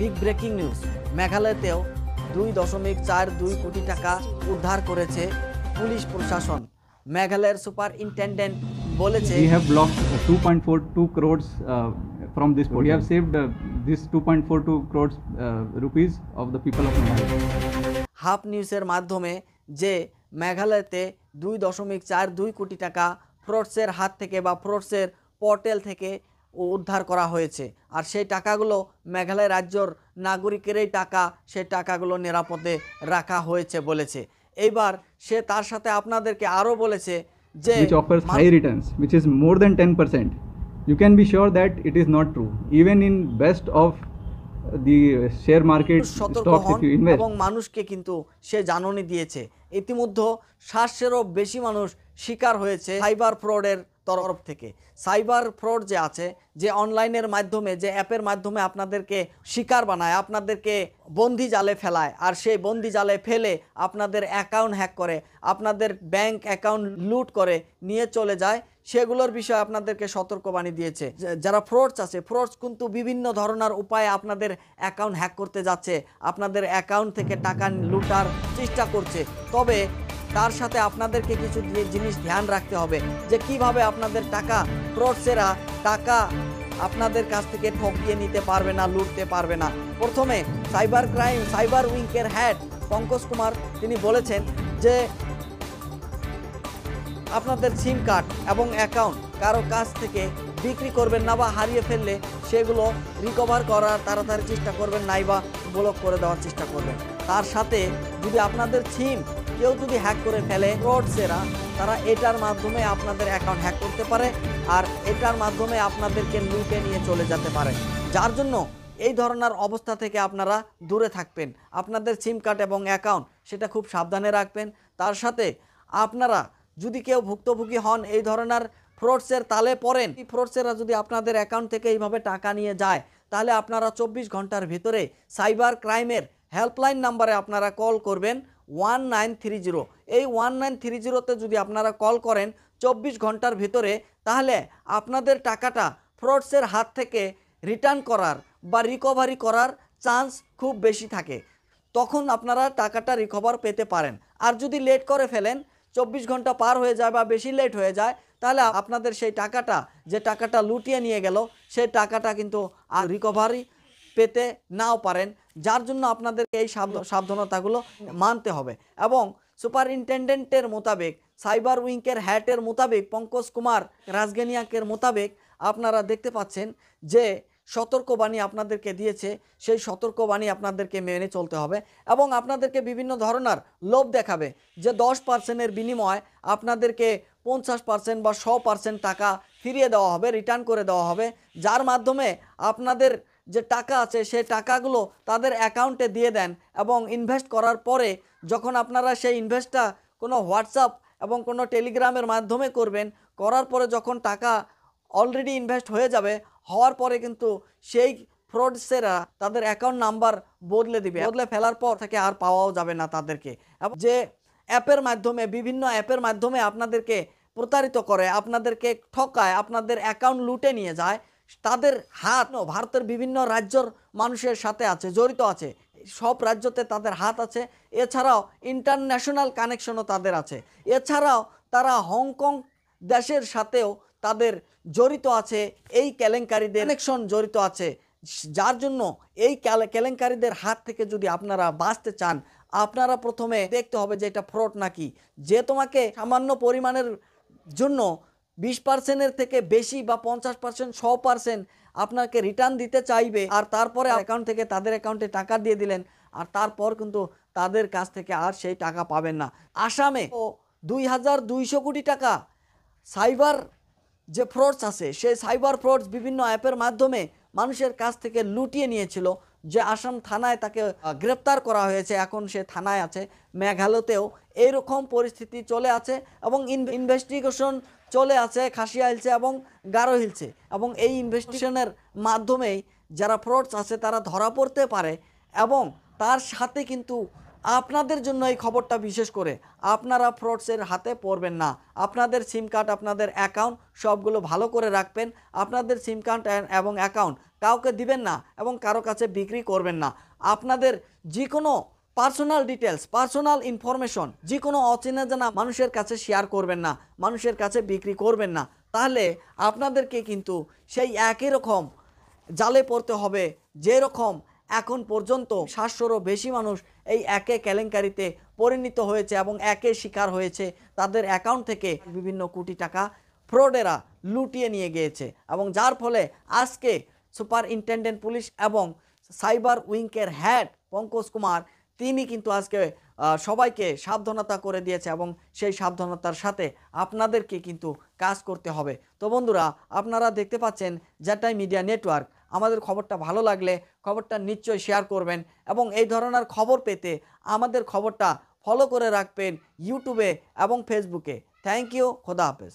Big breaking news, মেঘালয়তেও 2.42 কোটি টাকা উদ্ধার করেছে পুলিশ প্রশাসন। মেঘালয়ের সুপারিনটেন্ডেন্ট বলেছে, We have blocked 2.42 crores from this port. We have saved this 2.42 crores rupees of the people of Meghalaya. Half নিউজের মাধ্যমে যে মেঘালয়তে 2.42 কোটি টাকা ফ্রডসের হাত থেকে বা ফ্রডসের পোর্টাল থেকে উদ্ধার করা হয়েছে। আর সেই টাকাগুলো মেঘালয় রাজ্যর নাগরিকেরই টাকা, সেই টাকাগুলো নিরাপদে রাখা হয়েছে বলেছে। এইবার সে তার সাথে আপনাদেরকে আরও বলেছে যে which offers high returns, which is more than 10%. You can be sure that it is not true. Even in best of the share market সতর্ক stocks, হন if you invest. এবং মানুষকে কিন্তু সে জাননি দিয়েছে। ইতিমধ্যে 700-এরও বেশি মানুষ শিকার হয়েছে সাইবার ফ্রডের তরফ থেকে। সাইবার ফ্রড যে আছে, যে অনলাইনের মাধ্যমে, যে অ্যাপের মাধ্যমে আপনাদেরকে শিকার বানায়, আপনাদেরকে বন্দি জালে ফেলায়, আর সেই বন্দি জালে ফেলে আপনাদের অ্যাকাউন্ট হ্যাক করে, আপনাদের ব্যাংক অ্যাকাউন্ট লুট করে নিয়ে চলে যায়, সেগুলোর বিষয়ে আপনাদেরকে সতর্কবাণী দিয়েছে। যারা ফ্রডস আছে, ফ্রডস কিন্তু বিভিন্ন ধরনের উপায়ে আপনাদের অ্যাকাউন্ট হ্যাক করতে যাচ্ছে, আপনাদের অ্যাকাউন্ট থেকে টাকা লুটার চেষ্টা করছে। তবে তার সাথে আপনাদেরকে কিছু জিনিস ধ্যান রাখতে হবে যে কিভাবে আপনাদের টাকা, ফ্রডসেরা টাকা আপনাদের কাছ থেকে ঠকিয়ে নিতে পারবে না, লুটতে পারবে না। প্রথমে সাইবার ক্রাইম, সাইবার উইংকের হেড পঙ্কজ কুমার তিনি বলেছেন যে আপনাদের সিম কার্ড এবং অ্যাকাউন্ট কারো কাছ থেকে বিক্রি করবেন না, বা হারিয়ে ফেললে সেগুলো রিকভার করার তাড়াতাড়ি চেষ্টা করবেন, নাই বা ব্লক করে দেওয়ার চেষ্টা করবেন। তার সাথে যদি আপনাদের সিম কেউ যদি হ্যাক করে ফেলে, ফ্রডসেরা তারা এটার মাধ্যমে আপনাদের অ্যাকাউন্ট হ্যাক করতে পারে, আর এটার মাধ্যমে আপনাদেরকে লুটে নিয়ে চলে যেতে পারে। যার জন্য এই ধরনের অবস্থা থেকে আপনারা দূরে থাকবেন। আপনাদের সিম কার্ড এবং অ্যাকাউন্ট সেটা খুব সাবধানে রাখবেন। তার সাথে আপনারা যদি কেউ ভুক্তভোগী হন, এই ধরনের ফ্রডসের তালে পড়েন, এই ফ্রডসেরা যদি আপনাদের অ্যাকাউন্ট থেকে এইভাবে টাকা নিয়ে যায়, তাহলে আপনারা 24 ঘন্টার ভিতরে সাইবার ক্রাইমের হেল্পলাইন নাম্বারে আপনারা কল করবেন 1930। এই 1930-তে যদি আপনারা কল করেন 24 ঘন্টার ভিতরে, তাহলে আপনাদের টাকাটা ফ্রডসের হাত থেকে রিটার্ন করার বা রিকভারি করার চান্স খুব বেশি থাকে। তখন আপনারা টাকাটা রিকভার পেতে পারেন। আর যদি লেট করে ফেলেন, 24 ঘন্টা পার হয়ে যায় বা বেশি লেট হয়ে যায়, তাহলে আপনাদের সেই টাকাটা, যে টাকাটা লুটিয়ে নিয়ে গেল, সেই টাকাটা কিন্তু আর রিকভারি পেতে নাও পারেন। যার জন্য আপনাদেরকে এই সাবধানতাগুলো মানতে হবে। এবং সুপারিনটেন্ডেন্টের মোতাবেক, সাইবার উইংকের হেডের মোতাবেক, পঙ্কজ কুমার রাজগেনিয়াকের মোতাবেক আপনারা দেখতে পাচ্ছেন যে সতর্কবাণী আপনাদেরকে দিয়েছে, সেই সতর্কবাণী আপনাদেরকে মেনে চলতে হবে। এবং আপনাদেরকে বিভিন্ন ধরনের লোভ দেখাবে যে 10%-এর বিনিময়ে আপনাদেরকে 50% বা 100% টাকা ফিরিয়ে দেওয়া হবে, রিটার্ন করে দেওয়া হবে, যার মাধ্যমে আপনাদের যে টাকা আছে সেই টাকাগুলো তাদের অ্যাকাউন্টে দিয়ে দেন। এবং ইনভেস্ট করার পরে যখন আপনারা সেই ইনভেস্টটা কোনো হোয়াটসঅ্যাপ এবং কোনো টেলিগ্রামের মাধ্যমে করবেন, করার পরে যখন টাকা অলরেডি ইনভেস্ট হয়ে যাবে, হওয়ার পরে কিন্তু সেই ফ্রডসেরা তাদের অ্যাকাউন্ট নাম্বার বদলে দিবে, বদলে ফেলার পর থেকে আর পাওয়াও যাবে না তাদেরকে। এবং যে অ্যাপের মাধ্যমে, বিভিন্ন অ্যাপের মাধ্যমে আপনাদেরকে প্রতারিত করে, আপনাদেরকে ঠকায়, আপনাদের অ্যাকাউন্ট লুটে নিয়ে যায়, তাদের হাত ভারতের বিভিন্ন রাজ্যর মানুষের সাথে আছে, জড়িত আছে। সব রাজ্যতে তাদের হাত আছে। এছাড়াও ইন্টারন্যাশনাল কানেকশনও তাদের আছে। এছাড়াও তারা হংকং দেশের সাথেও তাদের জড়িত আছে, এই কেলেঙ্কারিদের কানেকশন জড়িত আছে। যার জন্য এই কেলেঙ্কারিদের হাত থেকে যদি আপনারা বাঁচতে চান, আপনারা প্রথমে দেখতে হবে যে এটা ফ্রড নাকি। যে তোমাকে সামান্য পরিমাণের জন্য 20%-এর থেকে বেশি বা 50%, 100% আপনাকে রিটার্ন দিতে চাইবে, আর তারপরে অ্যাকাউন্ট থেকে তাদের অ্যাকাউন্টে টাকা দিয়ে দিলেন, আর তারপর কিন্তু তাদের কাছ থেকে আর সেই টাকা পাবেন না। আসামে 2200 কোটি টাকা সাইবার যে ফ্রডস আছে, সেই সাইবার ফ্রডস বিভিন্ন অ্যাপের মাধ্যমে মানুষের কাছ থেকে লুটিয়ে নিয়েছিল। যে আসাম থানায় তাকে গ্রেপ্তার করা হয়েছে, এখন সে থানায় আছে। মেঘালয়তেও এইরকম পরিস্থিতি চলে আছে এবং ইনভেস্টিগেশন চলে আছে খাসিয়া হিলসে এবং গারো হিলসে। এবং এই ইনভেস্টিগেশনের মাধ্যমেই যারা ফ্রডস আছে তারা ধরা পড়তে পারে। এবং তার সাথে কিন্তু আপনাদের জন্য এই খবরটা বিশেষ করে, আপনারা ফ্রডসের হাতে পড়বেন না। আপনাদের সিম কার্ড, আপনাদের অ্যাকাউন্ট সবগুলো ভালো করে রাখবেন। আপনাদের সিম কার্ড এবং অ্যাকাউন্ট কাউকে দিবেন না এবং কারো কাছে বিক্রি করবেন না। আপনাদের যে কোনো পার্সোনাল ডিটেলস, পার্সোনাল ইনফরমেশন যে কোনো অচেনা জানা মানুষের কাছে শেয়ার করবেন না, মানুষের কাছে বিক্রি করবেন না। তাহলে আপনাদেরকে কিন্তু সেই একই রকম জালে পড়তে হবে যেরকম এখন পর্যন্ত 700রও বেশি মানুষ এই একে কেলেঙ্কারিতে পরিণত হয়েছে এবং একে শিকার হয়েছে। তাদের অ্যাকাউন্ট থেকে বিভিন্ন কোটি টাকা ফ্রডেরা লুটিয়ে নিয়ে গিয়েছে এবং যার ফলে আজকে সুপারিনটেনডেন্ট পুলিশ এবং সাইবার উইংকের হেড পঙ্কজ কুমার তিনি কিন্তু আজকে সবাইকে সাবধানতা করে দিয়েছে এবং সেই সাবধানতার সাথে আপনাদেরকে কিন্তু কাজ করতে হবে। তো বন্ধুরা, আপনারা দেখতে পাচ্ছেন জেটাই মিডিয়া নেটওয়ার্ক। আমাদের খবরটা ভালো লাগলে খবরটা নিশ্চয়ই শেয়ার করবেন এবং এই ধরনের খবর পেতে আমাদের খবরটা ফলো করে রাখবেন ইউটিউবে এবং ফেসবুকে। থ্যাংক ইউ, খোদা হাফেজ।